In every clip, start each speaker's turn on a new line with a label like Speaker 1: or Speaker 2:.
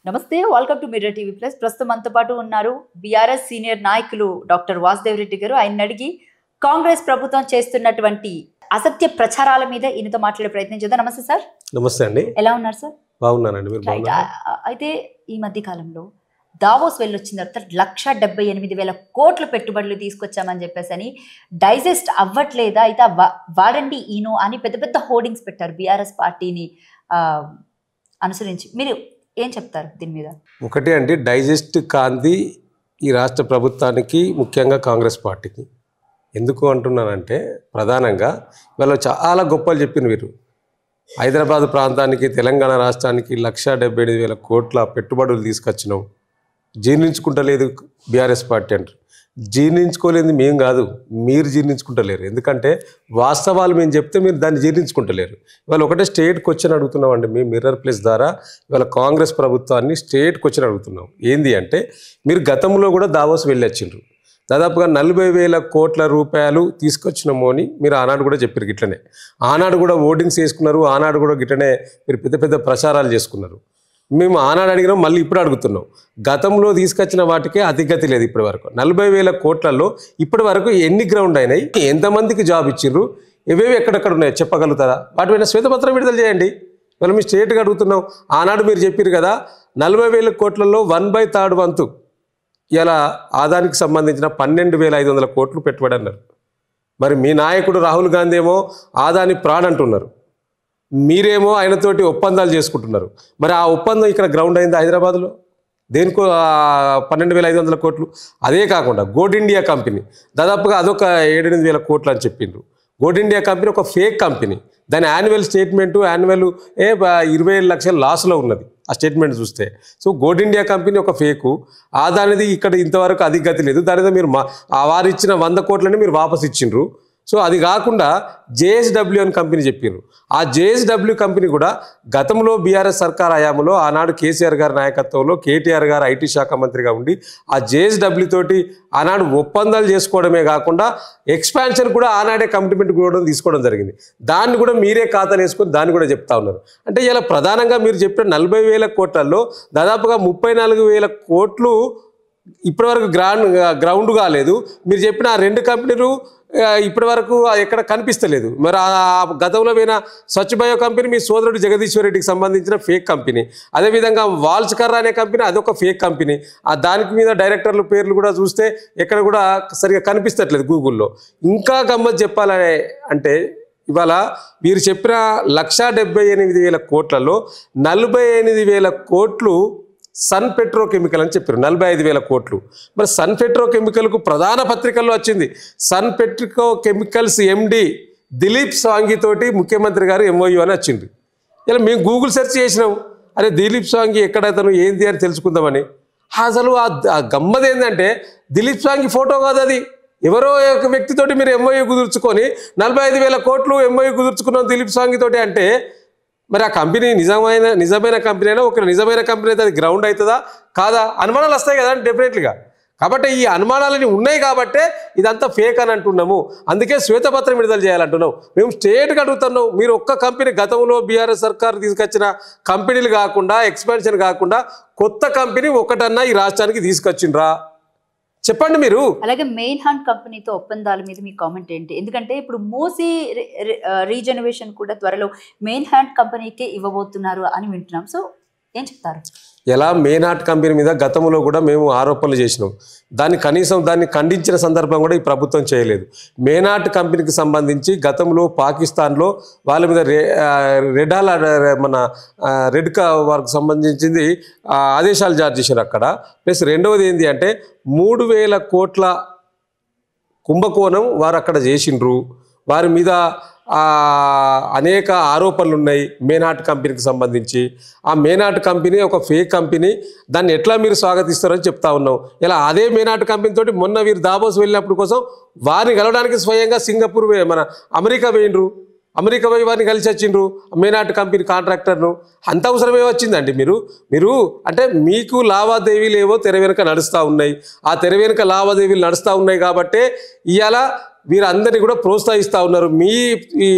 Speaker 1: నమస్తే, welcome to mirror TV plus. ప్రస్తుతం మనతో పాటు ఉన్నారు బీఆర్ఎస్ సీనియర్ నాయకులు డాక్టర్ వాసుదేవ్ రెడ్డి గారు. ఆయన అడిగి కాంగ్రెస్ ప్రభుత్వం చేస్తున్నటువంటి అసత్య ప్రచారాల మీద ఈయనతో మాట్లాడే ప్రయత్నం చేద్దాం. నమస్తే సార్.
Speaker 2: నమస్తే అండి.
Speaker 1: ఎలా ఉన్నారు సార్?
Speaker 2: బాగున్నానండి. మీరు బాగున్నారా?
Speaker 1: అయితే ఈ మధ్య కాలంలో దావోస్ వెళ్ళొచ్చిన తర్వాత 1,78,000 కోట్ల పెట్టుబడులు తీసుకొచ్చామని చెప్పేసి డైజెస్ట్ అవ్వట్లేదా, అయితే వాడండి ఈనో అని పెద్ద పెద్ద హోర్డింగ్స్ పెట్టారు బీఆర్ఎస్ పార్టీని అనుసరించి. మీరు ఏం చెప్తారు దీని మీద?
Speaker 2: ఒకటి అండి, డైజెస్ట్ కాంది ఈ రాష్ట్ర ప్రభుత్వానికి, ముఖ్యంగా కాంగ్రెస్ పార్టీకి. ఎందుకు అంటున్నానంటే, ప్రధానంగా వాళ్ళు చాలా గొప్పలు చెప్పిన వీరు. హైదరాబాద్ ప్రాంతానికి, తెలంగాణ రాష్ట్రానికి 1,78,000 కోట్ల పెట్టుబడులు తీసుకొచ్చినాం, జీర్ణించుకుంటలేదు బీఆర్ఎస్ పార్టీ అంటారు. జీర్ణించుకోలేదు మేము కాదు, మీరు జీర్ణించుకుంటలేరు. ఎందుకంటే వాస్తవాలు మేము చెప్తే మీరు దాన్ని జీర్ణించుకుంటలేరు. ఇవాళ ఒకటే స్టేట్ క్వశ్చన్ అడుగుతున్నామండి. మేము మిర్రర్ ప్లేస్ ద్వారా ఇవాళ కాంగ్రెస్ ప్రభుత్వాన్ని స్టేట్ క్వశ్చన్ అడుగుతున్నాం. ఏంది అంటే, మీరు గతంలో కూడా దావోస్ వెళ్ళి వచ్చిండ్రు. దాదాపుగా 40,000 కోట్ల రూపాయలు తీసుకొచ్చినాము అని మీరు ఆనాడు కూడా చెప్పారు. గిట్లనే ఆనాడు కూడా ఓటింగ్స్ వేసుకున్నారు, ఆనాడు కూడా గిట్లనే మీరు పెద్ద పెద్ద ప్రచారాలు చేసుకున్నారు. మేము ఆనాడు అడిగినాం, మళ్ళీ ఇప్పుడు అడుగుతున్నాం. గతంలో తీసుకొచ్చిన వాటికే అతిగతి లేదు. ఇప్పటి వరకు 40,000 కోట్లలో ఇప్పటి వరకు ఎన్ని గ్రౌండ్ అయినాయి, ఎంతమందికి జాబ్ ఇచ్చిర్రు, ఇవేవి ఎక్కడెక్కడ ఉన్నాయో చెప్పగలుగుతారా? వాటి మీద శ్వేతపత్రం విడుదల చేయండి. మనం మీ స్టేట్గా అడుగుతున్నాం. ఆనాడు మీరు చెప్పారు కదా, 40,000 కోట్లలో 1/3 వంతు ఇలా ఆదానికి సంబంధించిన 12,500 కోట్లు పెట్టుబడి అన్నారు. మరి మీ నాయకుడు రాహుల్ గాంధీ ఏమో ఆదాని ప్రాడ్ అంటున్నారు, మీరేమో ఆయనతోటి ఒప్పందాలు చేసుకుంటున్నారు. మరి ఆ ఒప్పందం ఇక్కడ గ్రౌండ్ అయింది హైదరాబాద్లో దేనికో 12,500 కోట్లు. అదే కాకుండా గోడ్ ఇండియా కంపెనీ దాదాపుగా అదొక 7,800 కోట్లు అని చెప్పిండ్రు. గోడ్ ఇండియా కంపెనీ ఒక ఫేక్ కంపెనీ. దాని యాన్యువల్ స్టేట్మెంటు 27 లక్షల లాస్లో ఉన్నది ఆ స్టేట్మెంట్ చూస్తే. సో గోడ్ ఇండియా కంపెనీ ఒక ఫేకు, దానిది ఇక్కడ ఇంతవరకు అధిగతి లేదు. దానితో మీరు వారు ఇచ్చిన 100 కోట్లని మీరు వాపసు ఇచ్చిండ్రు. సో అది కాకుండా జేఎస్డబ్ల్యూ అని కంపెనీ చెప్పారు. ఆ జేఎస్డబ్ల్యూ కంపెనీ కూడా గతంలో బీఆర్ఎస్ సర్కార్ హయాంలో ఆనాడు కేసీఆర్ గారి నాయకత్వంలో కేటీఆర్ గారు ఐటీ శాఖ మంత్రిగా ఉండి ఆ జేఎస్డబ్ల్యూ తోటి ఆనాడు ఒప్పందాలు చేసుకోవడమే కాకుండా ఎక్స్పాన్షన్ కూడా ఆనాడే కమిట్మెంట్ కూడా తీసుకోవడం జరిగింది. దాన్ని కూడా మీరే ఖాతాలు వేసుకొని దాన్ని కూడా చెప్తా ఉన్నారు. అంటే ఇలా ప్రధానంగా మీరు చెప్పిన 40,000 కోట్లలో దాదాపుగా 34,000 కోట్లు ఇప్పటివరకు గ్రౌండ్ కాలేదు. మీరు చెప్పిన ఆ 2 కంపెనీలు ఇప్పటి వరకు ఎక్కడ కనిపిస్తలేదు. మరి ఆ గతంలో పోయిన స్వచ్ఛ బయో కంపెనీ మీ సోదరుడు జగదీశ్వర్ రెడ్డికి సంబంధించిన ఫేక్ కంపెనీ. అదేవిధంగా వాల్స్కర్ అనే కంపెనీ అదొక ఫేక్ కంపెనీ. దానికి మీద డైరెక్టర్ల పేర్లు కూడా చూస్తే ఎక్కడ కూడా సరిగా కనిపిస్తట్లేదు గూగుల్లో. ఇంకా గమ్మత్ చెప్పాలని అంటే, ఇవాళ మీరు చెప్పిన 1,78,000 కోట్లలో 48,000 కోట్లు సన్ పెట్రోకెమికల్ అని చెప్పారు. 45,000 కోట్లు. మరి సన్ పెట్రోకెమికల్కు ప్రధాన పత్రికల్లో వచ్చింది. సన్ పెట్రోకెమికల్స్ ఎండి దిలీప్ సాంఘి తోటి ముఖ్యమంత్రి గారు ఎంఓయూ అని వచ్చింది. ఇలా మేము గూగుల్ సెర్చ్ చేసినాం, అరే దిలీప్ సాంఘి ఎక్కడైతను ఏంది అని తెలుసుకుందామని. అసలు ఆ గమ్మది ఏంటంటే, దిలీప్ సాంఘి ఫోటో కాదు అది. ఎవరో ఒక వ్యక్తితోటి మీరు ఎంఓయూ కుదుర్చుకొని 45,000 కోట్లు ఎంఓయూ కుదుర్చుకున్నాం దిలీప్ సాంఘి తోటి అంటే, మరి ఆ కంపెనీ నిజమైన కంపెనీ అయినా, ఒక నిజమైన కంపెనీ అయితే అది గ్రౌండ్ అవుతుందా కాదా? అనుమానాలు వస్తాయి కదా డెఫినెట్లీగా. కాబట్టి ఈ అనుమానాలని ఉన్నాయి కాబట్టే ఇదంతా ఫేక్ అని అంటున్నాము. అందుకే శ్వేతపత్రం విడుదల చేయాలంటున్నాం. మేము స్టేట్గా అడుగుతున్నాం, మీరు ఒక్క కంపెనీ గతంలో బీఆర్ఎస్ సర్కార్ తీసుకొచ్చిన కంపెనీలు కాకుండా, ఎక్స్పాన్షన్ కాకుండా కొత్త కంపెనీ ఒకటన్నా ఈ రాష్ట్రానికి తీసుకొచ్చిండ్రా? చెప్పండి మీరు.
Speaker 1: అలాగే మెయిన్ హ్యాండ్ కంపెనీతో ఒప్పందాల మీద మీ కామెంట్ ఏంటి? ఎందుకంటే ఇప్పుడు మూసీ రీజనరేషన్ కూడా త్వరలో మెయిన్ హ్యాండ్ కంపెనీకే ఇవ్వబోతున్నారు అని వింటున్నాం. సో ఏం చెప్తారు?
Speaker 2: ఎలా మెయిన్ హార్ట్ కంపెనీ మీద గతంలో కూడా మేము ఆరోపణలు చేసినాం. దాన్ని ఖండించిన సందర్భం కూడా ఈ ప్రభుత్వం చేయలేదు. మెయిన్ హార్ట్ కంపెనీకి సంబంధించి గతంలో పాకిస్తాన్లో వాళ్ళ మీద రెడ్ వారికి సంబంధించింది ఆదేశాలు జారీ చేశారు అక్కడ. ప్లస్ రెండవది ఏంటి అంటే, 3,000 కోట్ల కుంభకోణం వారు అక్కడ చేసిండ్రు. వారి మీద అనేక ఆరోపణలు ఉన్నాయి మెయిన్ హార్ట్ కంపెనీకి సంబంధించి. ఆ మెయిన్ హార్ట్ కంపెనీ ఒక ఫేక్ కంపెనీ. దాన్ని ఎట్లా మీరు స్వాగతిస్తారని చెప్తా ఉన్నాం. ఇలా అదే మెయిన్ హార్ట్ కంపెనీ తోటి మొన్న వీరు దావోస్ వెళ్ళినప్పుడు కోసం వారిని కలవడానికి స్వయంగా సింగపూర్ అమెరికా పోయిండ్రు. అమెరికా పోయి వారిని కలిసి వచ్చిండ్రు మెయిన్ హార్ట్ కంపెనీ కాంట్రాక్టర్ను. అంత అవసరమే వచ్చిందండి. మీరు అంటే మీకు లావాదేవీలు ఏవో తెర వెనుక నడుస్తూ ఉన్నాయి. ఆ తెర వెనుక లావాదేవీలు నడుస్తూ ఉన్నాయి కాబట్టే ఇవాళ వీరందరినీ కూడా ప్రోత్సహిస్తూ ఉన్నారు. మీ ఈ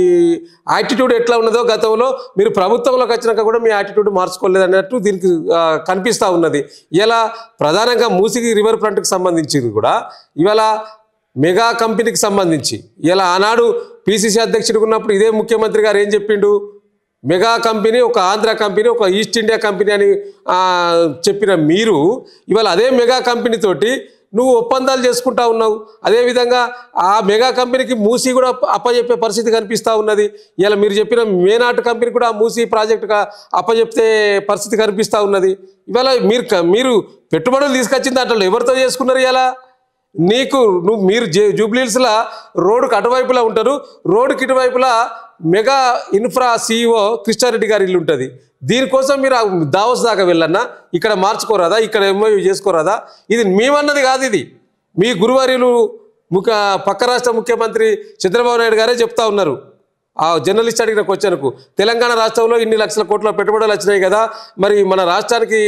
Speaker 2: యాటిట్యూడ్ ఎట్లా ఉన్నదో గతంలో మీరు ప్రభుత్వంలోకి వచ్చినాక కూడా మీ యాటిట్యూడ్ మార్చుకోలేదు అన్నట్టు దీనికి కనిపిస్తూ ఉన్నది. ఇలా ప్రధానంగా మూసికి రివర్ ఫ్రంట్కి సంబంధించింది కూడా ఇవాళ మెగా కంపెనీకి సంబంధించి ఇలా ఆనాడు పిసిసి అధ్యక్షుడిగా ఉన్నప్పుడు ఇదే ముఖ్యమంత్రి గారు ఏం చెప్పిండు, మెగా కంపెనీ ఒక ఆంధ్ర కంపెనీ ఒక ఈస్ట్ ఇండియా కంపెనీ అని చెప్పిన మీరు ఇవాళ అదే మెగా కంపెనీతోటి నువ్వు ఒప్పందాలు చేసుకుంటా ఉన్నావు. అదేవిధంగా ఆ మెగా కంపెనీకి మూసీ కూడా అప్పచెప్పే పరిస్థితి కనిపిస్తూ ఉన్నది. ఇలా మీరు చెప్పిన మేనాట్ కంపెనీ కూడా ఆ మూసీ ప్రాజెక్టుగా అప్పచెప్తే పరిస్థితి కనిపిస్తూ ఉన్నది. ఇవాళ మీరు పెట్టుబడులు తీసుకొచ్చిన దాంట్లో ఎవరితో చేసుకున్నారు? ఇలా మీరు జూబ్లీహిల్స్లో రోడ్డుకు అటువైపులా ఉంటారు, రోడ్డుకి ఇటువైపులా మెగా ఇన్ఫ్రా CEO కృష్ణారెడ్డి గారి ఇల్లు ఉంటుంది. దీనికోసం మీరు దావోస్ దాకా వెళ్ళన్నా ఇక్కడ మార్చుకోరాదా, ఇక్కడ MOU చేసుకోరాదా? ఇది మేమన్నది కాదు, ఇది మీ గురువార్యులు పక్క రాష్ట్ర ముఖ్యమంత్రి చంద్రబాబు నాయుడు గారే చెప్తా ఉన్నారు. ఆ జర్నలిస్ట్ అడిగిన క్వశ్చన్కు తెలంగాణ రాష్ట్రంలో ఇన్ని లక్షల కోట్ల పెట్టుబడులు వచ్చినాయి కదా, మరి మన రాష్ట్రానికి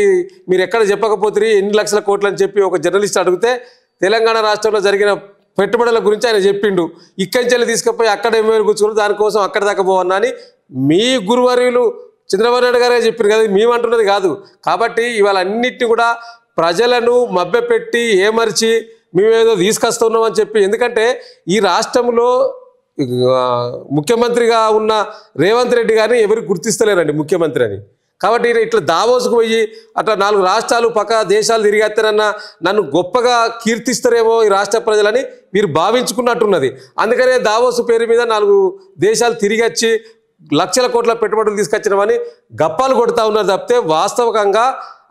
Speaker 2: మీరు ఎక్కడ చెప్పకపోతే ఎన్ని లక్షల కోట్లు అని చెప్పి ఒక జర్నలిస్ట్ అడిగితే తెలంగాణ రాష్ట్రంలో జరిగిన పెట్టుబడుల గురించి ఆయన చెప్పిండు. ఇక్కడి నుంచి తీసుకుపోయి అక్కడ MOU కూర్చున్నారు, దానికోసం అక్కడ దాకా పోవన్నా అని మీ గురువార్యులు చంద్రబాబు నాయుడు గారే చెప్పారు కదా, మేమంటున్నది కాదు. కాబట్టి ఇవాళ అన్నిటిని కూడా ప్రజలను మభ్యపెట్టి ఏమర్చి మేమేదో తీసుకొస్తున్నాం అని చెప్పి, ఎందుకంటే ఈ రాష్ట్రంలో ముఖ్యమంత్రిగా ఉన్న రేవంత్ రెడ్డి గారిని ఎవరికి గుర్తిస్తలేరండి ముఖ్యమంత్రి అని. కాబట్టి ఇట్లా దావోస్కు పోయి అట్లా 4 రాష్ట్రాలు పక్క దేశాలు తిరిగేస్తారన్న నన్ను గొప్పగా కీర్తిస్తారేమో ఈ రాష్ట్ర ప్రజలని మీరు భావించుకున్నట్టున్నది. అందుకనే దావోస్ పేరు మీద 4 దేశాలు తిరిగొచ్చి లక్షల కోట్ల పెట్టుబడులు తీసుకొచ్చినామని గప్పాలు కొడుతూ ఉన్నారు తప్పితే వాస్తవికంగా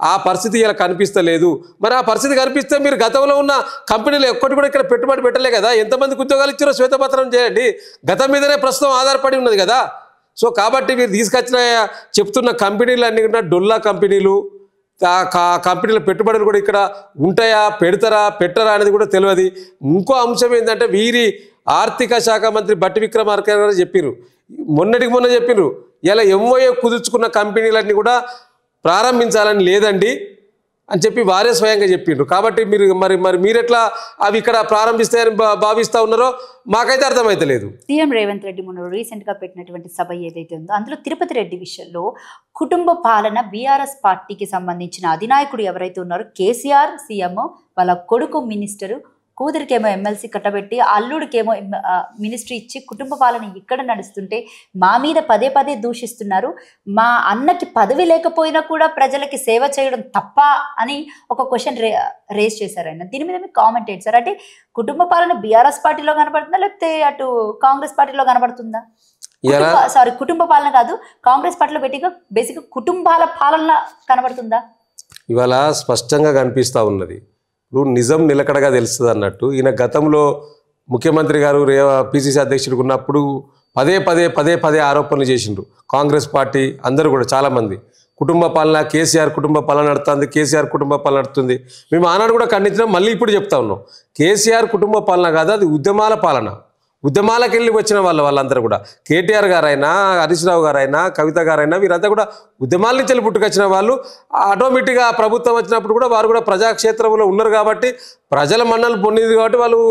Speaker 2: ఆ పరిస్థితి ఇలా కనిపిస్తలేదు. మరి ఆ పరిస్థితి కనిపిస్తే మీరు గతంలో ఉన్న కంపెనీలు ఒక్కటి కూడా ఇక్కడ పెట్టుబడి పెట్టలే కదా, ఎంతమందికి ఉద్యోగాలు ఇచ్చారో శ్వేతపత్రం చేయండి. గతం మీదనే ప్రస్తుతం ఆధారపడి ఉన్నది కదా. సో కాబట్టి మీరు తీసుకొచ్చిన చెప్తున్న కంపెనీలు అన్నీ కూడా డొల్లా కంపెనీలు, కంపెనీల పెట్టుబడులు కూడా ఇక్కడ ఉంటాయా, పెడతారా పెట్టరా అనేది కూడా తెలియదు. ఇంకో అంశం ఏంటంటే వీరి ఆర్థిక శాఖ మంత్రి బట్టి విక్రమార్క గారు చెప్పారు, మొన్న చెప్పారు ఇలా MOU కుదుర్చుకున్న కంపెనీలన్నీ కూడా ప్రారంభించాలని లేదండి అని చెప్పి వారే స్వయంగా చెప్పిండ్రు. కాబట్టి మీరు ఎట్లా అవి ఇక్కడ ప్రారంభిస్తాయని భావిస్తూ ఉన్నారో మాకైతే అర్థమైతలేదు.
Speaker 1: సీఎం రేవంత్ రెడ్డి మొన్న రీసెంట్గా పెట్టినటువంటి సభ ఏదైతే ఉందో అందులో తిరుపతి రెడ్డి విషయంలో కుటుంబ పాలన బీఆర్ఎస్ పార్టీకి సంబంధించిన అధినాయకుడు ఎవరైతే ఉన్నారో కేసీఆర్ సీఎం, వాళ్ళ కొడుకు మినిస్టరు, కూతురికేమో MLC కట్టబెట్టి అల్లుడికేమో మినిస్ట్రీ ఇచ్చి కుటుంబ పాలన ఇక్కడ నడుస్తుంటే మా మీద పదే పదే దూషిస్తున్నారు. మా అన్నకి పదవి లేకపోయినా కూడా ప్రజలకి సేవ చేయడం తప్ప అని ఒక క్వశ్చన్ రేస్ చేశారు ఆయన. దీని మీద మీకు కామెంట్ ఏంటి సార్? అంటే కుటుంబ పాలన బీఆర్ఎస్ పార్టీలో కనబడుతుందా లేకపోతే అటు కాంగ్రెస్ పార్టీలో కనబడుతుందా? కుటుంబ పాలన కాదు, కాంగ్రెస్ పార్టీలో పెట్టిగా బేసిక్గా కుటుంబాల పాలన కనబడుతుందా?
Speaker 2: ఇవాళ స్పష్టంగా కనిపిస్తూ ఉన్నది. ఇప్పుడు నిజం నిలకడగా తెలుస్తుంది అన్నట్టు ఈయన గతంలో ముఖ్యమంత్రి గారు PCC అధ్యక్షుడిగా ఉన్నప్పుడు పదే ఆరోపణలు చేసిండ్రు. కాంగ్రెస్ పార్టీ అందరూ కూడా చాలామంది కుటుంబ పాలన, కేసీఆర్ కుటుంబ పాలన నడుతుంది, కేసీఆర్ కుటుంబ పాలన నడుతుంది. మేము ఆనాడు కూడా ఖండించడం, మళ్ళీ ఇప్పుడు చెప్తా ఉన్నాం, కేసీఆర్ కుటుంబ పాలన కాదు, అది ఉద్యమాల పాలన. ఉద్యమాలకు వెళ్ళి వచ్చిన వాళ్ళందరూ కూడా కేటీఆర్ గారైనా, హరీష్ రావు గారైనా, కవిత గారైనా వీరంతా కూడా ఉద్యమాల నుంచి వెళ్ళి పుట్టుకొచ్చిన వాళ్ళు. ఆటోమేటిక్గా ప్రభుత్వం వచ్చినప్పుడు కూడా వారు కూడా ప్రజాక్షేత్రంలో ఉన్నారు కాబట్టి ప్రజల మన్నలు పొందింది కాబట్టి వాళ్ళు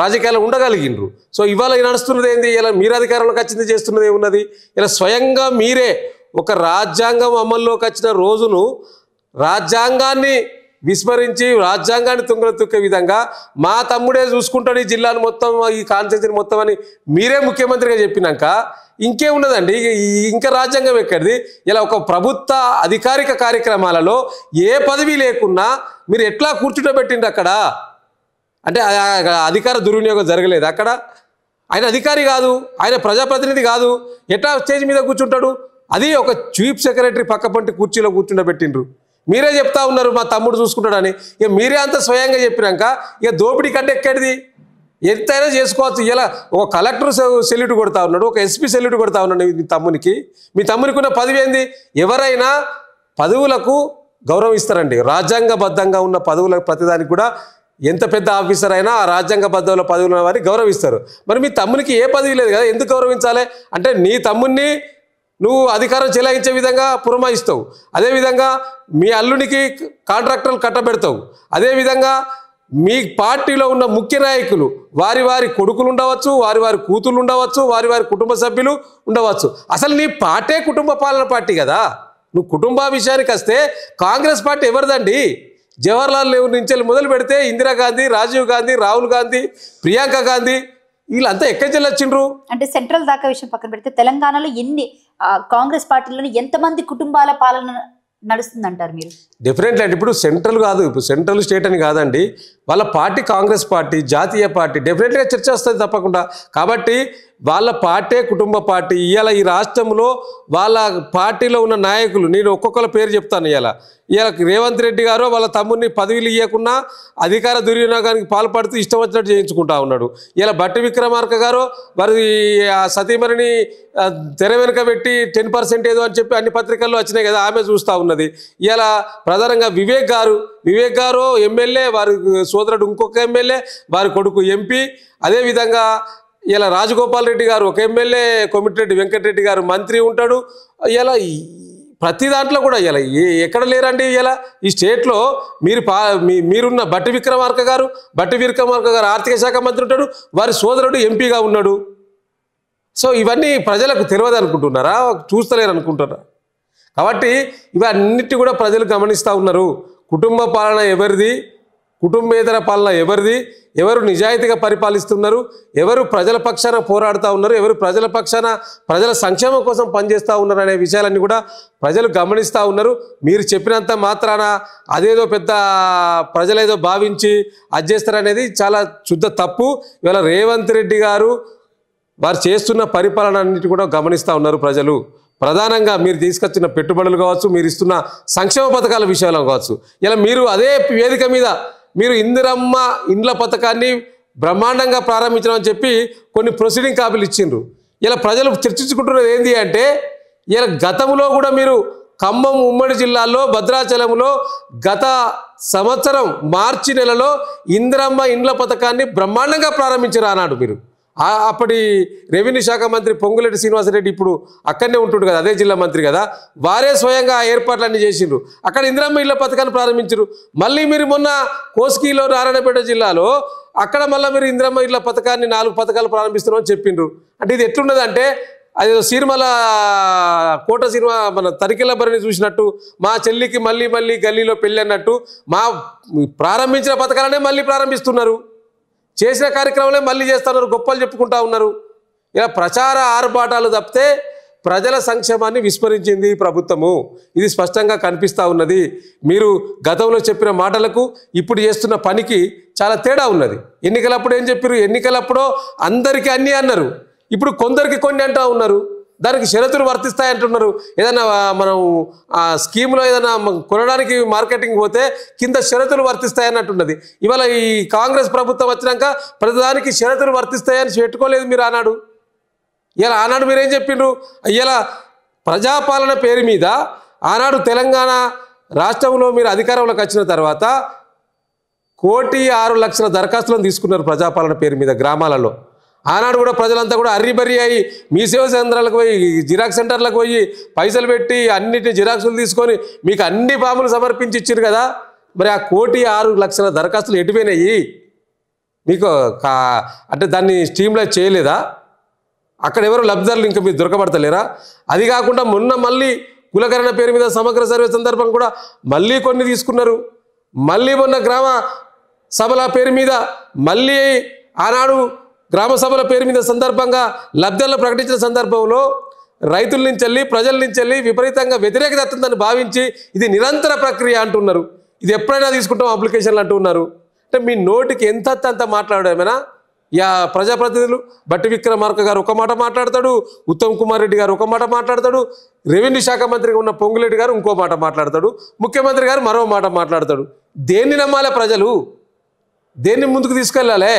Speaker 2: రాజకీయాలు ఉండగలిగినరు. సో ఇవాళ నడుస్తున్నది ఏంది? ఇలా మీరు అధికారంలోకి వచ్చింది చేస్తున్నది ఏమున్నది? ఇలా స్వయంగా మీరే ఒక రాజ్యాంగం అమల్లోకి వచ్చిన రోజును రాజ్యాంగాన్ని విస్మరించి రాజ్యాంగాన్ని తుంగలు తొక్కే విధంగా మా తమ్ముడే చూసుకుంటాడు ఈ జిల్లాను మొత్తం, ఈ కాన్స్టిట్యూన్సీని మొత్తం అని మీరే ముఖ్యమంత్రిగా చెప్పినాక ఇంకేమున్నదండి? ఇంకా రాజ్యాంగం ఎక్కడిది? ఇలా ఒక ప్రభుత్వ అధికారిక కార్యక్రమాలలో ఏ పదవి లేకున్నా మీరు ఎట్లా కూర్చుంటబెట్టిండ్రు అక్కడ? అంటే అధికార దుర్వినియోగం జరగలేదు అక్కడ? ఆయన అధికారి కాదు, ఆయన ప్రజాప్రతినిధి కాదు, ఎట్లా స్టేజ్ మీద కూర్చుంటాడు? అది ఒక చీఫ్ సెక్రటరీ పక్కపంటి కుర్చీలో కూర్చుండబెట్టిండ్రు. మీరే చెప్తా ఉన్నారు మా తమ్ముడు చూసుకుంటాడని. ఇక మీరే అంత స్వయంగా చెప్పినాక ఇక దోపిడీ కంటే ఎక్కడిది? ఎంతైనా చేసుకోవచ్చు. ఇలా ఒక కలెక్టర్ సెల్యూట్ కొడతా ఉన్నాడు, ఒక SP సెల్యూట్ కొడతా ఉన్నాడు మీ తమ్మునికి. మీ తమ్మునికి ఉన్న పదవి ఏంది? ఎవరైనా పదవులకు గౌరవం ఇస్తారండి. రాజ్యాంగబద్ధంగా ఉన్న పదవులకు ప్రతిదానికి కూడా ఎంత పెద్ద ఆఫీసర్ అయినా ఆ రాజ్యాంగబద్ధంలో పదవులు ఉన్న వారిని గౌరవిస్తారు. మరి మీ తమ్మునికి ఏ పదవి లేదు కదా, ఎందుకు గౌరవించాలి? అంటే నీ తమ్ముడిని నువ్వు అధికారం చెలాయించే విధంగా పురమాయిస్తావు, అదేవిధంగా మీ అల్లునికి కాంట్రాక్టర్లు కట్టబెడతావు, అదేవిధంగా మీ పార్టీలో ఉన్న ముఖ్య నాయకులు వారి వారి కొడుకులు ఉండవచ్చు, వారి వారి కూతుళ్ళు ఉండవచ్చు, వారి వారి కుటుంబ సభ్యులు ఉండవచ్చు. అసలు నీ పార్టీ కుటుంబ పాలన పార్టీ కదా. నువ్వు కుటుంబ విషయానికి వస్తే కాంగ్రెస్ పార్టీ ఎవరిదండి? జవహర్లాల్ నెహ్రూ నుంచి మొదలు పెడితే ఇందిరాగాంధీ, రాజీవ్ గాంధీ, రాహుల్ గాంధీ, ప్రియాంక గాంధీ వీళ్ళంతా ఎక్కడి నుంచి వచ్చిండ్రు?
Speaker 1: అంటే సెంట్రల్ దాకా విషయం పక్కన పెడితే తెలంగాణలో ఎన్ని కాంగ్రెస్ పార్టీలోని ఎంతమంది కుటుంబాల పాలన నడుస్తుందంటారు మీరు?
Speaker 2: డెఫినెట్లీ అండి. ఇప్పుడు సెంట్రల్ కాదు, ఇప్పుడు సెంట్రల్ స్టేట్ అని కాదండి. వాళ్ళ పార్టీ కాంగ్రెస్ పార్టీ, జాతీయ పార్టీ, డెఫినెట్గా చర్చ వస్తుంది తప్పకుండా. కాబట్టి వాళ్ళ పార్టీ కుటుంబ పార్టీ. ఇవాళ ఈ రాష్ట్రంలో వాళ్ళ పార్టీలో ఉన్న నాయకులు నేను ఒక్కొక్కల పేరు చెప్తాను. ఇవాళ రేవంత్ రెడ్డి గారు వాళ్ళ తమ్ముడిని పదవిలు ఇవ్వకుండా అధికార దుర్వినియోగానికి పాల్పడుతూ ఇష్టం వచ్చినట్టు చేయించుకుంటా ఉన్నాడు. ఇలా బట్టి విక్రమార్క గారు వారి సతీమణిని తెర వెనుక పెట్టి 10% ఏదో అని చెప్పి అన్ని పత్రికల్లో వచ్చినాయి కదా, ఆమె చూస్తూ ఉన్నది. ఇలా ప్రధానంగా వివేక్ గారు ఎమ్మెల్యే, వారి సోదరుడు ఇంకొక ఎమ్మెల్యే, వారి కొడుకు ఎంపీ. అదేవిధంగా ఇలా రాజగోపాల్ రెడ్డి గారు ఒక ఎమ్మెల్యే, కోమటిరెడ్డి వెంకటరెడ్డి గారు మంత్రి ఉంటాడు. ఇలా ప్రతి దాంట్లో కూడా ఇలా ఎక్కడ లేరండి. ఇలా ఈ స్టేట్లో మీరున్న బట్టి విక్రమార్క గారు ఆర్థిక శాఖ మంత్రి ఉంటాడు, వారి సోదరుడు ఎంపీగా ఉన్నాడు. సో ఇవన్నీ ప్రజలకు తెలియదు అనుకుంటున్నారా? చూస్తలేరు అనుకుంటున్నారా? కాబట్టి ఇవన్నిటి కూడా ప్రజలు గమనిస్తూ ఉన్నారు. కుటుంబ పాలన ఎవరిది, కుటుంబేతర పాలన ఎవరిది, ఎవరు నిజాయితీగా పరిపాలిస్తున్నారు, ఎవరు ప్రజల పక్షాన పోరాడుతూ ఉన్నారు, ఎవరు ప్రజల పక్షాన ప్రజల సంక్షేమం కోసం పనిచేస్తూ ఉన్నారు అనే విషయాలన్నీ కూడా ప్రజలు గమనిస్తూ ఉన్నారు. మీరు చెప్పినంత మాత్రాన అదేదో పెద్ద ప్రజలేదో భావించి అది చేస్తారనేది చాలా శుద్ధ తప్పు. ఇవాళ రేవంత్ రెడ్డి గారు వారు చేస్తున్న పరిపాలన అన్నిటి కూడా గమనిస్తూ ఉన్నారు ప్రజలు. ప్రధానంగా మీరు తీసుకొచ్చిన పెట్టుబడులు కావచ్చు, మీరు ఇస్తున్న సంక్షేమ పథకాల విషయాలు కావచ్చు. ఇలా మీరు అదే వేదిక మీద మీరు ఇందిరమ్మ ఇండ్ల పథకాన్ని బ్రహ్మాండంగా ప్రారంభించమని చెప్పి కొన్ని ప్రొసీడింగ్ కాపీలు ఇచ్చిండ్రు. ఇలా ప్రజలు చర్చించుకుంటున్నది ఏంటి అంటే, ఇలా గతంలో కూడా మీరు ఖమ్మం ఉమ్మడి జిల్లాలో భద్రాచలంలో గత సంవత్సరం మార్చి నెలలో ఇందిరమ్మ ఇండ్ల పథకాన్ని బ్రహ్మాండంగా ప్రారంభించారు ఆనాడు మీరు. అప్పటి రెవెన్యూ శాఖ మంత్రి పొంగులేటి శ్రీనివాసరెడ్డి ఇప్పుడు అక్కడనే ఉంటుండు కదా, అదే జిల్లా మంత్రి కదా, వారే స్వయంగా ఆ ఏర్పాట్లన్నీ చేసిండ్రు. అక్కడ ఇందిరమ్మ ఇళ్ల పథకాన్ని ప్రారంభించారు. మళ్ళీ మీరు మొన్న కోస్గిలో నారాయణపేట జిల్లాలో అక్కడ మళ్ళీ మీరు ఇందిరమ్మ ఇళ్ల పథకాన్ని 4 పథకాలు ప్రారంభిస్తున్నామని చెప్పిండ్రు. అంటే ఇది ఎట్లున్నది అంటే, అదేదో సిరిమల కోట సినిమా మన తనిఖీల బరిని చూసినట్టు, మా చెల్లికి మళ్ళీ మళ్ళీ గల్లీలో పెళ్ళి అన్నట్టు మా ప్రారంభించిన పథకాలనే మళ్ళీ ప్రారంభిస్తున్నారు. చేసిన కార్యక్రమాలే మళ్ళీ చేస్తున్నారు, గొప్పలు చెప్పుకుంటా ఉన్నారు. ఇలా ప్రచార ఆర్భాటాలు తప్పితే ప్రజల సంక్షేమాన్ని విస్మరించింది ప్రభుత్వము. ఇది స్పష్టంగా కనిపిస్తూ ఉన్నది. మీరు గతంలో చెప్పిన మాటలకు ఇప్పుడు చేస్తున్న పనికి చాలా తేడా ఉన్నది. ఎన్నికలప్పుడు ఏం చెప్పారు? ఎన్నికలప్పుడు అందరికీ అన్నీ అన్నారు, ఇప్పుడు కొందరికి కొన్ని అంటూ ఉన్నారు. దానికి షరతులు వర్తిస్తాయి అంటున్నారు. ఏదైనా మనం ఆ స్కీమ్లో ఏదైనా కొనడానికి మార్కెటింగ్ పోతే కింద షరతులు వర్తిస్తాయి అన్నట్టున్నది. ఇవాళ ఈ కాంగ్రెస్ ప్రభుత్వం వచ్చినాక ప్రతిదానికి షరతులు వర్తిస్తాయని పెట్టుకోలేదు మీరు ఆనాడు. ఇలా ఆనాడు మీరేం చెప్పిండ్రు? ఇలా ప్రజాపాలన పేరు మీద ఆనాడు తెలంగాణ రాష్ట్రంలో మీరు అధికారంలోకి వచ్చిన తర్వాత 1,06,00,000 దరఖాస్తులను తీసుకున్నారు ప్రజాపాలన పేరు మీద గ్రామాలలో. ఆనాడు కూడా ప్రజలంతా కూడా అర్రిబర్రి అయ్యి మీ సేవ కేంద్రాలకు పోయి, జిరాక్స్ సెంటర్లకు పోయి పైసలు పెట్టి అన్నిటి జిరాక్సులు తీసుకొని మీకు అన్ని ఫాములు సమర్పించి ఇచ్చారు కదా. మరి ఆ 1,06,00,000 దరఖాస్తులు ఎటుపోయినాయి? మీకు అంటే దాన్ని స్ట్రీమ్లైన్ చేయలేదా? అక్కడ ఎవరు లబ్ధిదారులు ఇంకా మీరు దొరకబడతలేరా? అది కాకుండా మొన్న మళ్ళీ కులకరణ పేరు మీద సమగ్ర సర్వే సందర్భం కూడా మళ్ళీ కొన్ని తీసుకున్నారు. మళ్ళీ మొన్న గ్రామ సభల పేరు మీద మళ్ళీ ఆనాడు గ్రామ సభల పేరు మీద సందర్భంగా లబ్ధాలను ప్రకటించిన సందర్భంలో రైతుల నుంచి వెళ్ళి ప్రజల నుంచి వెళ్ళి విపరీతంగా వ్యతిరేకత వస్తుందని భావించి ఇది నిరంతర ప్రక్రియ అంటున్నారు. ఇది ఎప్పుడైనా తీసుకుంటాం అప్లికేషన్లు అంటున్నారు. అంటే మీ నోటికి ఎంత అంత మాట్లాడేమైనా ప్రజాప్రతినిధులు బట్టి విక్రమార్క గారు ఒక మాట మాట్లాడతాడు, ఉత్తమ్ కుమార్ రెడ్డి గారు ఒక మాట మాట్లాడతాడు, రెవెన్యూ శాఖ మంత్రిగా ఉన్న పొంగులేటి గారు ఇంకో మాట మాట్లాడతాడు, ముఖ్యమంత్రి గారు మరో మాట మాట్లాడతాడు. దేన్ని నమ్మాలి ప్రజలు? దేన్ని ముందుకు తీసుకెళ్ళాలి?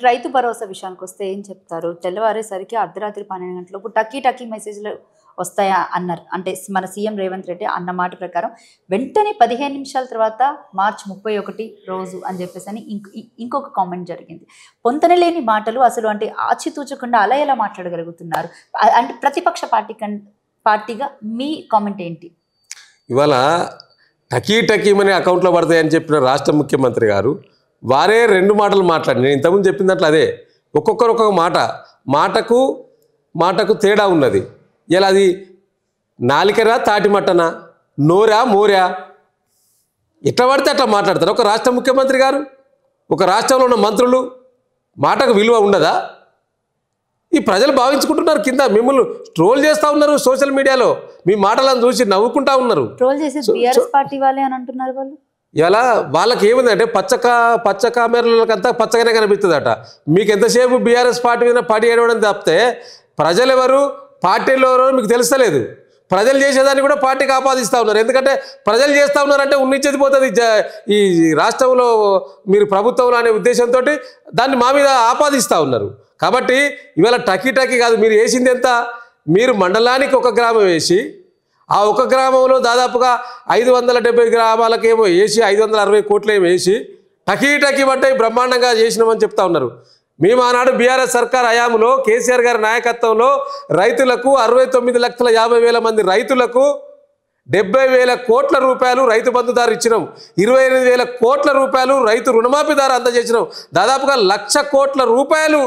Speaker 1: రైతు భరోసా విషయానికి వస్తే ఏం చెప్తారు? తెల్లవారేసరికి అర్ధరాత్రి 12 గంటలకు టకీ మెసేజ్లు వస్తాయా అన్నారు. అంటే మన సీఎం రేవంత్ రెడ్డి అన్న మాట ప్రకారం వెంటనే 15 నిమిషాల తర్వాత మార్చి 31 రోజు అని చెప్పేసి అని ఇంకొక కామెంట్ జరిగింది. పొంతన లేని మాటలు అసలు అంటే ఆచితూచకుండా అలా ఎలా మాట్లాడగలుగుతున్నారు? అంటే ప్రతిపక్ష పార్టీగా మీ కామెంట్ ఏంటి?
Speaker 2: ఇవాళ టకీమని అకౌంట్లో పడతాయని చెప్పిన రాష్ట్ర ముఖ్యమంత్రి గారు వారే 2 మాటలు మాట్లాడి నేను ఇంతకుముందు చెప్పిందట్లు అదే ఒక్కొక్కరు ఒక్కొక్క మాటకు తేడా ఉన్నది. ఇలా అది నాలికరా తాటిమట్టనా నోరా మోరా ఎట్లా పడితే అట్లా మాట్లాడతారు ఒక రాష్ట్ర ముఖ్యమంత్రి గారు. ఒక రాష్ట్రంలో ఉన్న మంత్రులు మాటకు విలువ ఉండదా? ఈ ప్రజలు భావించుకుంటున్నారు. కింద మిమ్మల్ని ట్రోల్ చేస్తూ ఉన్నారు సోషల్ మీడియాలో. మీ మాటలను చూసి నవ్వుకుంటా ఉన్నారు.
Speaker 1: ట్రోల్ చేసి బీఆర్ఎస్ పార్టీ వాళ్ళే అని అంటున్నారు వాళ్ళు.
Speaker 2: ఇలా వాళ్ళకి ఏముందంటే పచ్చ కామెరలకంతా పచ్చగానే కనిపిస్తుందట. మీకు ఎంతసేపు బీఆర్ఎస్ పార్టీ మీద పడి ఏడవడం తప్పితే ప్రజలు ఎవరు పార్టీలో ఎవరో మీకు తెలుస్తలేదు. ప్రజలు చేసేదాన్ని కూడా పార్టీకి ఆపాదిస్తూ ఉన్నారు. ఎందుకంటే ప్రజలు చేస్తూ ఉన్నారంటే ఉన్నిచ్చేది పోతుంది ఈ రాష్ట్రంలో మీరు ప్రభుత్వంలో అనే ఉద్దేశంతో దాన్ని మా మీద ఆపాదిస్తూ ఉన్నారు. కాబట్టి ఇవాళ టకీ కాదు. మీరు వేసింది ఎంత? మీరు మండలానికి ఒక గ్రామం వేసి ఆ ఒక గ్రామంలో దాదాపుగా 570 గ్రామాలకేమో వేసి 560 కోట్లు ఏమో వేసి టకీ పడ్డాయి బ్రహ్మాండంగా చేసినామని చెప్తా ఉన్నారు. మేము ఆనాడు బీఆర్ఎస్ సర్కార్ హయాంలో కేసీఆర్ గారి నాయకత్వంలో రైతులకు 69,50,000 మంది రైతులకు 70,000 కోట్ల రూపాయలు రైతు బంధుదారు ఇచ్చినాం. 28,000 కోట్ల రూపాయలు రైతు రుణమాఫీదారు అందజేసినాం. దాదాపుగా 1,00,000 కోట్ల రూపాయలు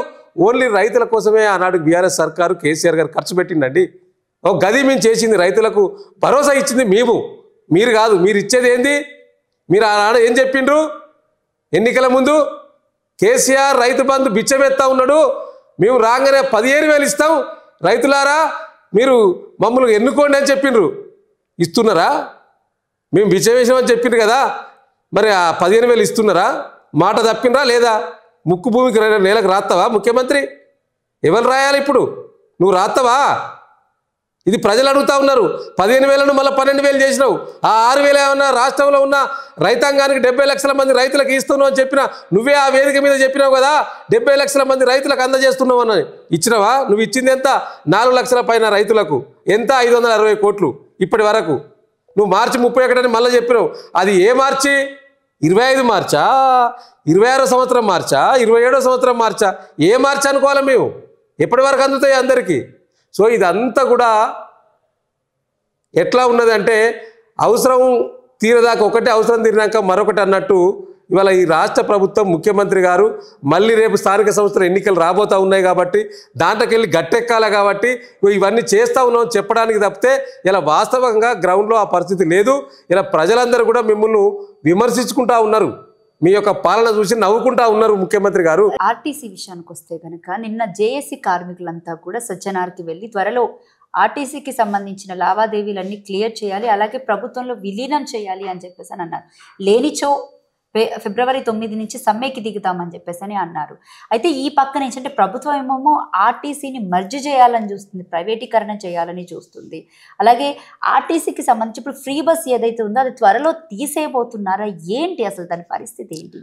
Speaker 2: ఓన్లీ రైతుల కోసమే ఆనాడు బీఆర్ఎస్ సర్కారు కేసీఆర్ గారు ఖర్చు పెట్టిందండి. ఒక గది మేము చేసింది రైతులకు భరోసా ఇచ్చింది మీరు కాదు. మీరు ఇచ్చేది ఏంది? మీరు ఆనాడు ఏం చెప్పిండ్రు ఎన్నికల ముందు? కేసీఆర్ రైతు బంధు బిచ్చమెత్తా ఉన్నాడు, మేము రాగానే 15,000 ఇస్తాం, రైతులారా మీరు మమ్మల్ని ఎన్నుకోండి అని చెప్పిండ్రు. ఇస్తున్నారా? మేము బిచ్చమేసామని చెప్పిండ్రు కదా, మరి ఆ 15,000 ఇస్తున్నారా? మాట తప్పినరా లేదా? ముక్కు భూమికి నేలకు రాస్తావా ముఖ్యమంత్రి? ఎవరు రాయాలి ఇప్పుడు? నువ్వు రాస్తావా? ఇది ప్రజలు అడుగుతా ఉన్నారు. 15,000ను మళ్ళీ 12,000 చేసినావు. ఆ 6,000 ఏమన్నా రాష్ట్రంలో ఉన్న రైతాంగానికి 70 లక్షల మంది రైతులకు ఇస్తున్నావు అని చెప్పినా నువ్వే ఆ వేదిక మీద చెప్పినావు కదా. 70 లక్షల మంది రైతులకు అందజేస్తున్నావు అని ఇచ్చినావా? నువ్వు ఇచ్చింది ఎంత? 4 లక్షల పైన రైతులకు ఎంత? 560 కోట్లు ఇప్పటి వరకు. నువ్వు మార్చి 31 మళ్ళీ చెప్పినావు. అది ఏ మార్చి? 25 మార్చా, 26 సంవత్సరం మార్చా, 27 సంవత్సరం మార్చా? ఏ మార్చి అనుకోవాలి మేము? ఎప్పటి వరకు అందుతాయి అందరికీ? సో ఇదంతా కూడా ఎట్లా ఉన్నదంటే అవసరం తీరదాకా ఒకటి, అవసరం తీరినాక మరొకటి అన్నట్టు ఇవాళ ఈ రాష్ట్ర ప్రభుత్వం ముఖ్యమంత్రి గారు మళ్ళీ రేపు స్థానిక సంస్థల ఎన్నికలు రాబోతూ ఉన్నాయి కాబట్టి దాంట్లోకి వెళ్ళి గట్టెక్కాలి కాబట్టి ఇవన్నీ చేస్తూ ఉన్నాం చెప్పడానికి తప్పితే ఇలా వాస్తవంగా గ్రౌండ్లో ఆ పరిస్థితి లేదు. ఇలా ప్రజలందరూ కూడా మిమ్మల్ని విమర్శించుకుంటా ఉన్నారు. మీ యొక్క పాలన చూసి నవ్వుకుంటా ఉన్నారు ముఖ్యమంత్రి గారు.
Speaker 1: ఆర్టీసీ విషయానికి వస్తే కనుక నిన్న జేఏసీ కార్మికులంతా కూడా సజ్జనార్కి వెళ్ళి త్వరలో ఆర్టీసీకి సంబంధించిన లావాదేవీలన్నీ క్లియర్ చేయాలి, అలాగే ప్రభుత్వంలో విలీనం చేయాలి అని చెప్పేసి అని అన్నారు. లేనిచో ఫిబ్రవరి 9 నుంచి సమ్మెకి దిగుతామని చెప్పేసి అని అన్నారు. అయితే ఈ పక్కన ఏంటంటే ప్రభుత్వం ఏమో ఆర్టీసీని మర్జ్ చేయాలని చూస్తుంది, ప్రైవేటీకరణ చేయాలని చూస్తుంది. అలాగే ఆర్టీసీకి సంబంధించి ఇప్పుడు ఫ్రీ బస్ ఏదైతే ఉందో అది త్వరలో తీసేయబోతున్నారా? ఏంటి అసలు దాని పరిస్థితి ఏంటి?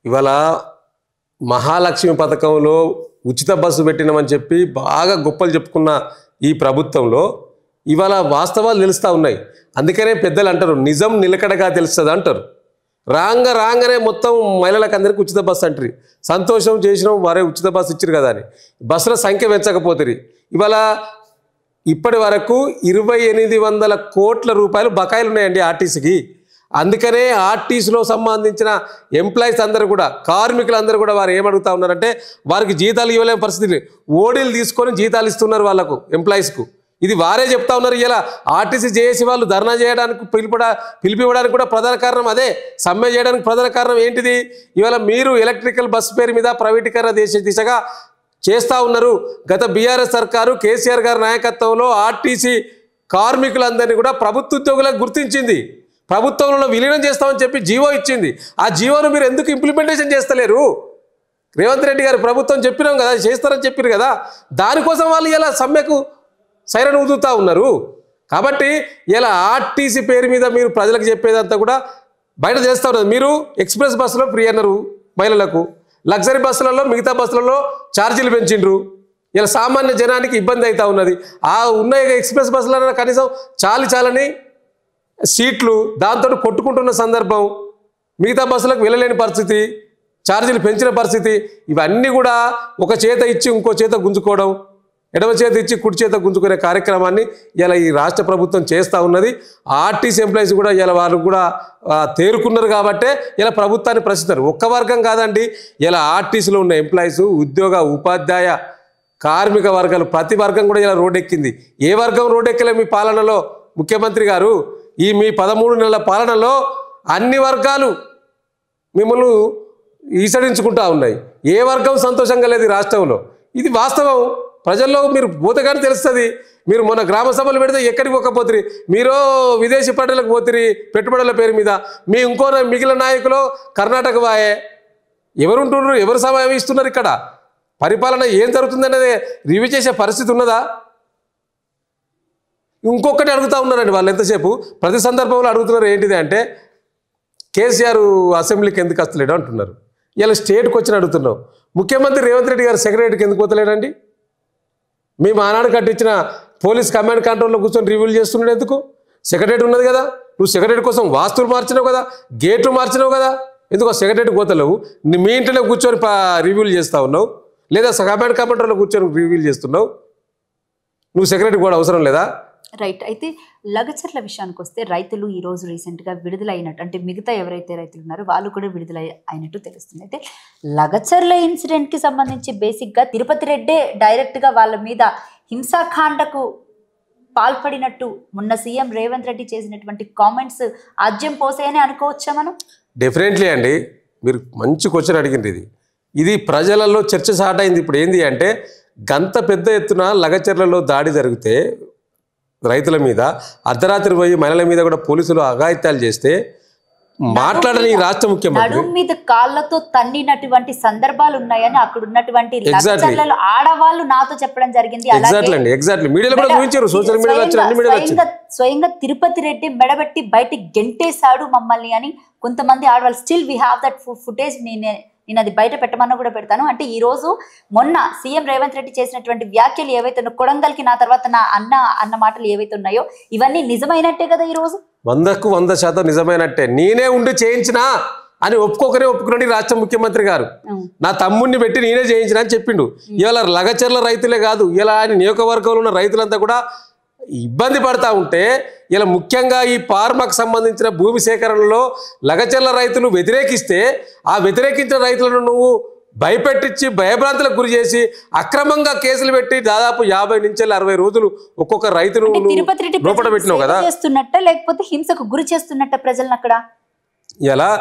Speaker 2: ఇవాళ మహాలక్ష్మి పథకంలో ఉచిత బస్సు పెట్టినామని చెప్పి బాగా గొప్పలు చెప్పుకున్న ఈ ప్రభుత్వంలో ఇవాళ వాస్తవాలు తెలుస్తూ ఉన్నాయి. అందుకనే పెద్దలు అంటారు నిజం నిలకడగా తెలుస్తుంది అంటారు. రాగానే మొత్తం మహిళలకు అందరికీ ఉచిత బస్సు అంటారు. సంతోషం చేసినాం, వారే ఉచిత బస్సు ఇచ్చారు కదా అని. బస్సుల సంఖ్య పెంచకపోతుంది. ఇవాళ ఇప్పటి వరకు 2,800 కోట్ల రూపాయలు బకాయిలు ఉన్నాయండి ఆర్టీసీకి. అందుకనే ఆర్టీసీలో సంబంధించిన ఎంప్లాయీస్ అందరూ కూడా, కార్మికులందరూ కూడా వారు ఏమడుగుతా ఉన్నారంటే వారికి జీతాలు ఇవ్వలేని పరిస్థితి, ఓడీలు తీసుకొని జీతాలు ఇస్తున్నారు వాళ్ళకు ఎంప్లాయీస్కు. ఇది వారే చెప్తా ఉన్నారు. ఇలా ఆర్టీసీ జేఏసీ వాళ్ళు ధర్నా చేయడానికి పిలిపివ్వడానికి కూడా ప్రధాన కారణం అదే. సమ్మె చేయడానికి ప్రధాన కారణం ఏంటిది? ఇవాళ మీరు ఎలక్ట్రికల్ బస్సు పేరు మీద ప్రైవేటీకరణ దిశగా చేస్తూ ఉన్నారు. గత బీఆర్ఎస్ సర్కారు కేసీఆర్ గారి నాయకత్వంలో ఆర్టీసీ కార్మికులందరినీ కూడా ప్రభుత్వ ఉద్యోగులకు గుర్తించింది. ప్రభుత్వంలో విలీనం చేస్తామని చెప్పి జీవో ఇచ్చింది. ఆ జీవోను మీరు ఎందుకు ఇంప్లిమెంటేషన్ చేస్తలేరు? రేవంత్ రెడ్డి గారు ప్రభుత్వం చెప్పినాం కదా, చేస్తారని చెప్పారు కదా. దానికోసం వాళ్ళు ఇలా సమ్మెకు సైరన్ ఊదుతూ ఉన్నారు. కాబట్టి ఇలా ఆర్టీసీ పేరు మీద మీరు ప్రజలకు చెప్పేదంతా కూడా బయట చేస్తూ ఉన్నారు. మీరు ఎక్స్ప్రెస్ బస్సులో ఫ్రీ అన్నారు మహిళలకు, లగ్జరీ బస్సులలో మిగతా బస్సులలో ఛార్జీలు పెంచిండ్రు. ఇలా సామాన్య జనానికి ఇబ్బంది అవుతూ ఉన్నది. ఆ ఉన్న ఎక్స్ప్రెస్ బస్సులలో కనీసం చాలని సీట్లు దాంతో కొట్టుకుంటున్న సందర్భం, మిగతా బస్సులకు వెళ్ళలేని పరిస్థితి, ఛార్జీలు పెంచిన పరిస్థితి, ఇవన్నీ కూడా ఒక చేత ఇచ్చి ఇంకో చేత గుంజుకోవడం, ఎడమ చేతి ఇచ్చి కుడి చేత గుంజుకునే కార్యక్రమాన్ని ఇలా ఈ రాష్ట్ర ప్రభుత్వం చేస్తూ ఉన్నది. ఆర్టీసీ ఎంప్లాయీస్ కూడా ఇలా వాళ్ళు కూడా తేరుకున్నారు కాబట్టే ఇలా ప్రభుత్వాన్ని ప్రశ్నిస్తారు. ఒక్క వర్గం కాదండి, ఇలా ఆర్టీసీలో ఉన్న ఎంప్లాయీస్, ఉద్యోగ ఉపాధ్యాయ కార్మిక వర్గాలు ప్రతి వర్గం కూడా ఇలా రోడ్డెక్కింది. ఏ వర్గం రోడ్డెక్కలే మీ పాలనలో ముఖ్యమంత్రి గారు? ఈ మీ 13 నెలల పాలనలో అన్ని వర్గాలు మిమ్మల్ని ఈసడించుకుంటా ఉన్నాయి. ఏ వర్గం సంతోషంగా లేదు ఈ రాష్ట్రంలో. ఇది వాస్తవం. ప్రజల్లో మీరు పోతగానే తెలుస్తుంది. మీరు మొన్న గ్రామ సభలు పెడితే ఎక్కడికి పోకపోతురి, మీరు విదేశీ పర్యటనలకు పోతురి పెట్టుబడుల పేరు మీద. మీ ఇంకో మిగిలిన నాయకులు కర్ణాటక వాయే. ఎవరుంటున్నారు, ఎవరు సమయం ఇస్తున్నారు? ఇక్కడ పరిపాలన ఏం జరుగుతుందనేది రివ్యూ చేసే పరిస్థితి ఉన్నదా? ఇంకొకటి అడుగుతూ ఉన్నారండి వాళ్ళు ఎంతసేపు. ప్రతి సందర్భంలో అడుగుతున్నారు ఏంటిది అంటే, కేసీఆర్ అసెంబ్లీకి ఎందుకు వస్తలేడు అంటున్నారు. ఇలా స్టేట్కి వచ్చి అడుగుతున్నావు. ముఖ్యమంత్రి రేవంత్ రెడ్డి గారు సెక్రటరీకి ఎందుకు పోతలేడండి? మేము ఆనాడు కట్టించిన పోలీస్ కమాండ్ కంట్రోల్లో కూర్చొని రివ్యూలు చేస్తున్నాడు ఎందుకు? సెక్రటరీ ఉన్నది కదా, నువ్వు సెక్రటరీ కోసం వాస్తులు మార్చినావు కదా, గేట్లు మార్చినావు కదా, ఎందుకు సెక్రటరీ పోతలేవు? మీ ఇంట్లోనే కూర్చొని రివ్యూలు చేస్తూ ఉన్నావు, లేదా కమాండ్ కంట్రోల్లో కూర్చొని రివ్యూలు చేస్తున్నావు. నువ్వు సెక్రటరీ కూడా అవసరం లేదా?
Speaker 1: రైట్. అయితే లగచర్ల విషయానికి వస్తే రైతులు ఈరోజు రీసెంట్గా విడుదలైనట్టు, అంటే మిగతా ఎవరైతే రైతులు ఉన్నారో వాళ్ళు కూడా విడుదల అయినట్టు తెలుస్తుంది. అయితే లగచర్ల ఇన్సిడెంట్కి సంబంధించి బేసిక్గా తిరుపతి రెడ్డే డైరెక్ట్గా వాళ్ళ మీద హింసాకాండకు పాల్పడినట్టు మొన్న సీఎం రేవంత్ రెడ్డి చేసినటువంటి కామెంట్స్ ఆజ్యం పోసాయని అనుకోవచ్చా మనం?
Speaker 2: డెఫినెట్లీ అండి, మీరు మంచి క్వశ్చన్ అడిగింది. ఇది ప్రజలలో చర్చ స్టార్ట్ అయింది. ఇప్పుడు ఏంది అంటే, గంత పెద్ద ఎత్తున లగచర్లలో దాడి జరిగితే రైతుల మీద, అర్ధరాత్రి పోయి మహిళల మీద కూడా పోలీసులు అఘాయిత్యాలు చేస్తే మాట్లాడని ఈ రాష్ట్ర ముఖ్యమంత్రి
Speaker 1: నడుము మీద కాళ్ళతో తన్నినటువంటి సందర్భాలు ఉన్నాయని అక్కడ ఉన్నటువంటి లగచర్లలో ఆడవాళ్ళు నాతో చెప్పడం జరిగింది.
Speaker 2: ఎగ్జాక్ట్లీ మీడియాలో కూడా చూపించారు, సోషల్ మీడియాలో వచ్చిన అన్ని మీడియాలో వచ్చింది.
Speaker 1: స్వయంగా తిరుపతి రెడ్డి మెడబెట్టి బయటికి గెంటేశాడు మమ్మల్ని అని కొంతమంది ఆడవాళ్ళు. Still we have that footage. నేను అది బయట పెట్టమన్నా కూడా పెడతాను. అంటే ఈ రోజు మొన్న సీఎం రేవంత్ రెడ్డి చేసినటువంటి వ్యాఖ్యలు ఏవైతే కొడంగల్కి నా తర్వాత నా అన్న మాటలు ఏవైతే ఉన్నాయో ఇవన్నీ నిజమైనట్టే కదా. ఈ రోజు
Speaker 2: 100% నిజమైనట్టే. నేనే ఉండి చేయించినా అని ఒప్పుకున్నాడు రాష్ట్ర ముఖ్యమంత్రి గారు. నా తమ్ముడిని పెట్టి నేనే చేయించిన అని చెప్పిండు. ఇవాళ లగచర్ల రైతులే కాదు, ఇలా ఆయన నియోజకవర్గంలో ఉన్న రైతులంతా కూడా ఇబ్బంది పడతా ఉంటే, ఇలా ముఖ్యంగా ఈ ఫార్మాకు సంబంధించిన భూమి సేకరణలో లగచర్ల రైతులు వ్యతిరేకిస్తే, ఆ వ్యతిరేకించిన రైతులను నువ్వు భయపెట్టించి భయభ్రాంతులకు గురి చేసి అక్రమంగా కేసులు పెట్టి దాదాపు 50 నుంచి 60 రోజులు ఒక్కొక్క రైతును లోపల పెట్టినావు కదా.
Speaker 1: లేకపోతే హింసకు గురి చేస్తున్నట్ట ప్రజలను అక్కడ.
Speaker 2: ఇలా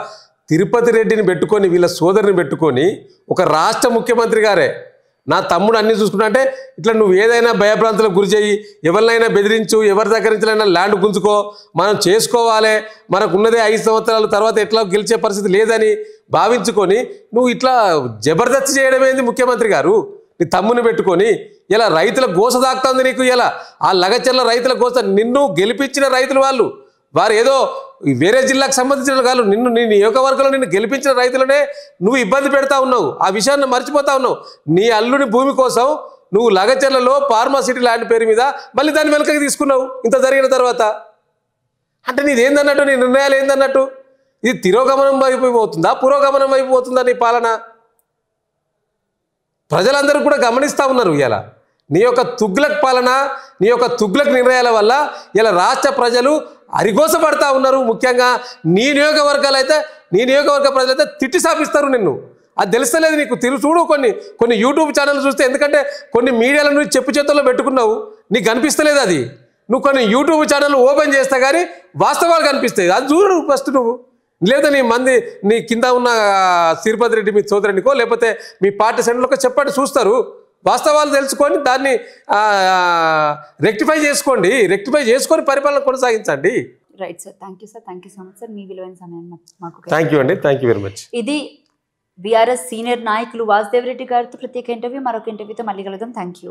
Speaker 2: తిరుపతి రెడ్డిని పెట్టుకొని, వీళ్ళ సోదరిని పెట్టుకొని, ఒక రాష్ట్ర ముఖ్యమంత్రి గారే నా తమ్ముడు అన్ని చూసుకున్నా అంటే, ఇట్లా నువ్వు ఏదైనా భయభ్రాంతులకు గురి చేయి, ఎవరినైనా బెదిరించు, ఎవరి దగ్గర నుంచైనా ల్యాండ్ గుంజుకో, మనం చేసుకోవాలి, మనకు ఉన్నదే 5 సంవత్సరాల తర్వాత ఎట్లా గెలిచే పరిస్థితి లేదని భావించుకొని నువ్వు ఇట్లా జబర్దస్త్ చేయడం ఏంది ముఖ్యమంత్రి గారు? నీ తమ్ముని పెట్టుకొని ఇలా రైతుల గోస దాక్తుంది నీకు. ఇలా ఆ లగచర్ల రైతుల గోస, నిన్ను గెలిపించిన రైతులు వాళ్ళు, వారు ఏదో వేరే జిల్లాకు సంబంధించిన కాదు, నీ నియోజకవర్గంలో నిన్ను గెలిపించిన రైతులనే నువ్వు ఇబ్బంది పెడతా ఉన్నావు. ఆ విషయాన్ని మర్చిపోతా ఉన్నావు. నీ అల్లుని భూమి కోసం నువ్వు లగచర్లలో ఫార్మాసిటీ ల్యాండ్ పేరు మీద మళ్ళీ దాన్ని వెనకకి తీసుకున్నావు ఇంత జరిగిన తర్వాత. అంటే నీదేందన్నట్టు, నీ నిర్ణయాలు ఏందన్నట్టు? ఇది తిరోగమనం వైపు పోతుందా, పురోగమనం వైపు పోతుందా నీ పాలన? ప్రజలందరూ కూడా గమనిస్తూ ఉన్నారు. ఇలా నీ యొక్క తుగ్లక్ పాలన, నీ యొక్క తుగ్లక్ నిర్ణయాల వల్ల ఇలా రాష్ట్ర ప్రజలు అరిగోసపడతా ఉన్నారు. ముఖ్యంగా నీ నియోజకవర్గ ప్రజలైతే తిట్టి సాపిస్తారు నిన్ను. అది తెలుస్తలేదు నీకు. చూడు కొన్ని యూట్యూబ్ ఛానల్ చూస్తే, ఎందుకంటే కొన్ని మీడియాల నుంచి చెప్పు చేతుల్లో పెట్టుకున్నావు, నీకు కనిపిస్తలేదు అది. నువ్వు కొన్ని యూట్యూబ్ ఛానల్ ఓపెన్ చేస్తే కానీ వాస్తవాలు కనిపిస్తాయి. అది చూడు ఫస్ట్ నువ్వు. లేదా నీ కింద ఉన్న తిరుపతి రెడ్డి మీ సోదరునికో లేకపోతే మీ పార్టీ సెంటర్లో చెప్పండి, చూస్తారు. వాస్తవాలు తెలుసుకొని దాన్ని రెక్టిఫై చేసుకొని పరిపాలన కొనసాగించండి.
Speaker 1: Right sir, thank you sir, thank you so much sir, మీ విలువైన సమయం మాకు.
Speaker 2: థ్యాంక్ యూ అండి, థ్యాంక్ యూ వెరీ మచ్.
Speaker 1: ఇది బీఆర్ఎస్ సీనియర్ నాయకులు వాసుదేవ్ రెడ్డి గారితో ప్రత్యేక ఇంటర్వ్యూ. మరొక ఇంటర్వ్యూతో మళ్ళీ కలుద్దాం. Thank you.